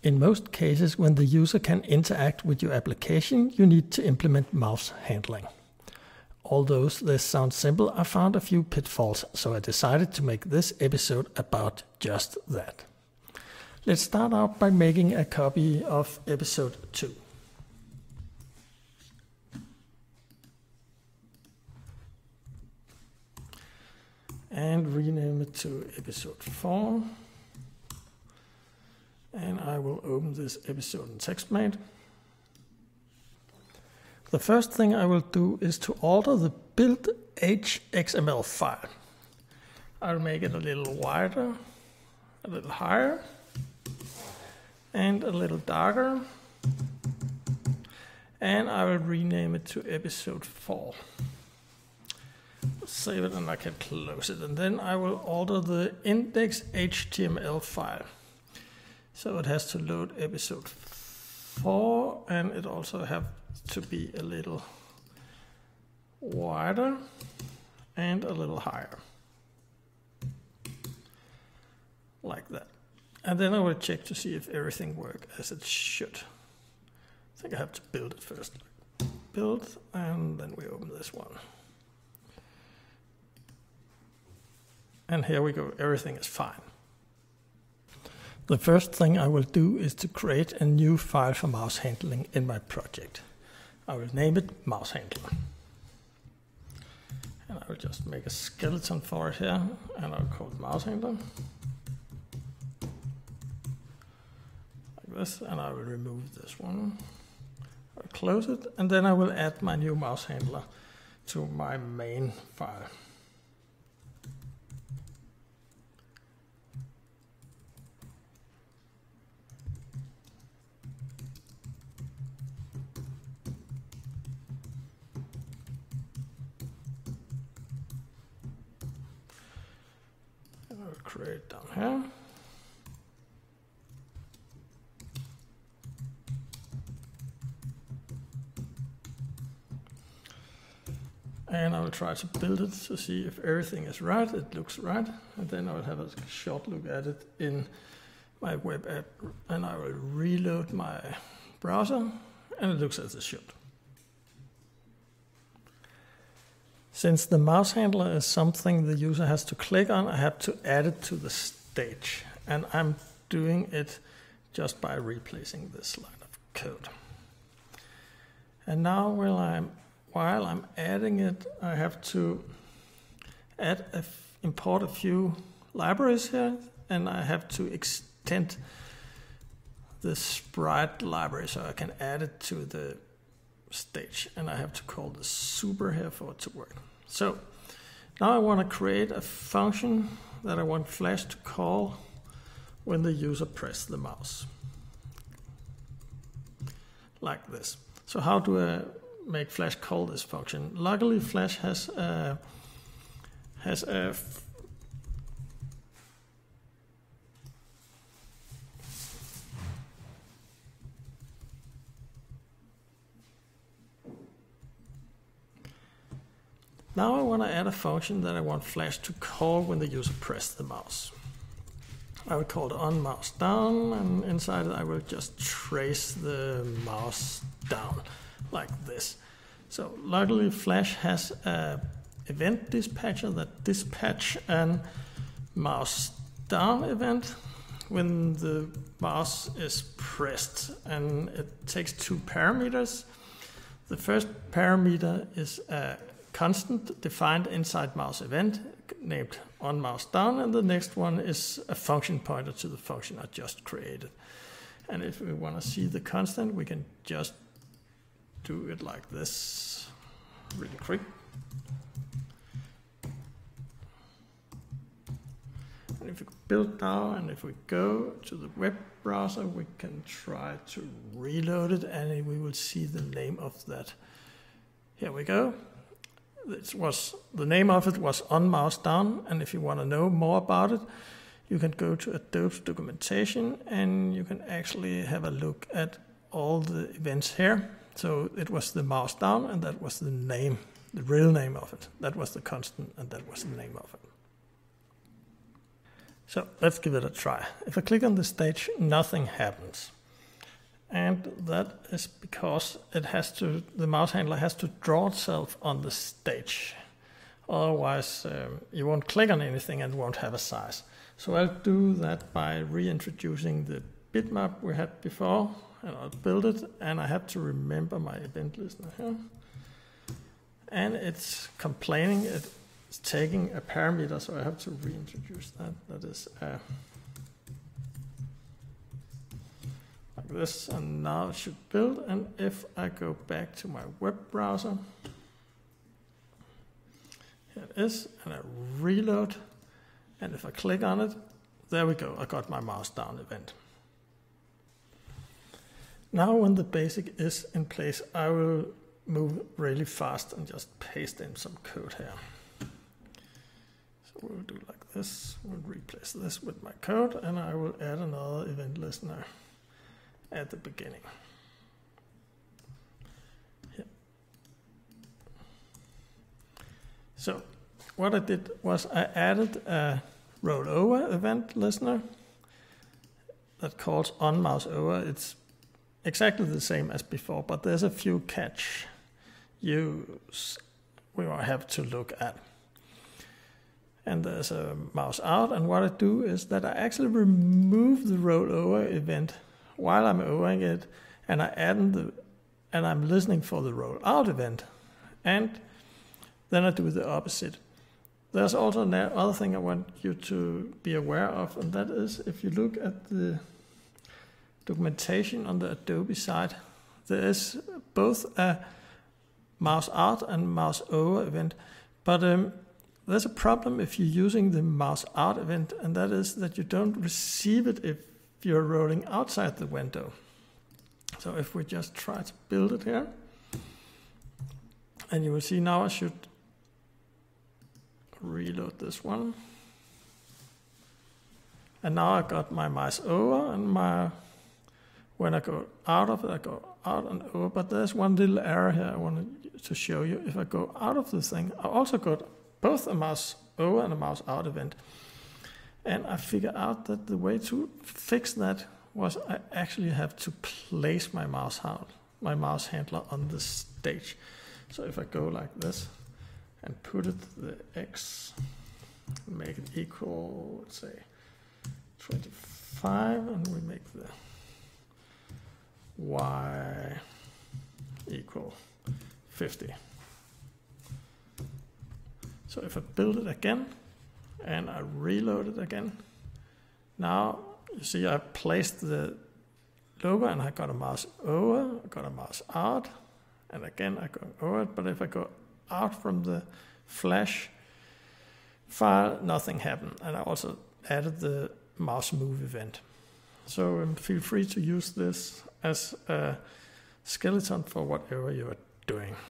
In most cases, when the user can interact with your application, you need to implement mouse handling. Although this sounds simple, I found a few pitfalls, so I decided to make this episode about just that. Let's start out by making a copy of episode 2. And rename it to episode 4. And I will open this episode in TextMate. The first thing I will do is to alter the build HXML file. I'll make it a little wider, a little higher, and a little darker. And I will rename it to episode 4. Save it and I can close it. And then I will alter the index.html file. So it has to load episode 4, and it also has to be a little wider and a little higher. Like that. And then I will check to see if everything works as it should. I think I have to build it first. Build, and then we open this one. And here we go, everything is fine. The first thing I will do is to create a new file for mouse handling in my project. I will name it mouse handler. And I will just make a skeleton for it here, and I'll call it mouse handler. Like this, and I will remove this one. I'll close it, and then I will add my new mouse handler to my main file. I'll create it down here. And I will try to build it to see if everything is right. It looks right. And then I will have a short look at it in my web app. And I will reload my browser, and it looks as it should. Since the mouse handler is something the user has to click on, I have to add it to the stage. And I'm doing it just by replacing this line of code. And now while I'm adding it, I have to import a few libraries here, and I have to extend the sprite library so I can add it to the stage, and I have to call the super here for it to work. So now I want to create a function that I want Flash to call when the user presses the mouse. Like this. So how do I make Flash call this function? Luckily, Flash has a Now I want to add a function that I want Flash to call when the user presses the mouse. I will call it onMouseDown, and inside it I will just trace the mouse down like this. So luckily Flash has an event dispatcher that dispatch an mouse down event when the mouse is pressed, and it takes 2 parameters. The first parameter is a constant defined inside mouse event named onMouseDown, and the next one is a function pointer to the function I just created. And if we want to see the constant, we can just do it like this really quick. And if we build now, and if we go to the web browser, we can try to reload it, and we will see the name of that. Here we go. The name of it was onMouseDown, and if you want to know more about it, you can go to Adobe's documentation, and you can actually have a look at all the events here. So it was the mouse down, and that was the name, the real name of it. That was the constant, and that was the name of it. So let's give it a try. If I click on the stage, nothing happens. And that is because the mouse handler has to draw itself on the stage. Otherwise, you won't click on anything and won't have a size. So I'll do that by reintroducing the bitmap we had before, and I'll build it, and I have to remember my event listener here. And it's complaining, it's taking a parameter, so I have to reintroduce that. That is like this, and now it should build. And if I go back to my web browser, here it is, and I reload, and if I click on it, there we go, I got my mouse down event. Now when the basic is in place, I will move really fast and just paste in some code here. So we'll do like this, we'll replace this with my code, and I will add another event listener at the beginning. Here. So what I did was I added a rollover event listener that calls onMouseOver. It's exactly the same as before, but there's a few catch we will have to look at. And there's a mouse out, and what I do is that I actually remove the rollover event while I'm overing it, and and I'm listening for the roll out event, and then I do the opposite. There's also another thing I want you to be aware of, and that is if you look at the documentation on the Adobe side, there is both a mouse out and mouse over event, but there's a problem if you're using the mouse out event, and that is that you don't receive it if you're rolling outside the window. So if we just try to build it here, and you will see now I should reload this one. And now I got my mouse over, and when I go out of it, I go out and over. But there's one little error here I wanted to show you. If I go out of the thing, I also got both a mouse over and a mouse out event. And I figured out that the way to fix that was I actually have to place my mouse handler on the stage. So if I go like this and put it the X, make it equal, let's say 25, and we make the Y equal 50. So if I build it again and I reload it again, now you see I placed the logo and I got a mouse over, I got a mouse out, and again I go over it. But if I go out from the Flash file, nothing happened. And I also added the mouse move event. So feel free to use this as a skeleton for whatever you are doing.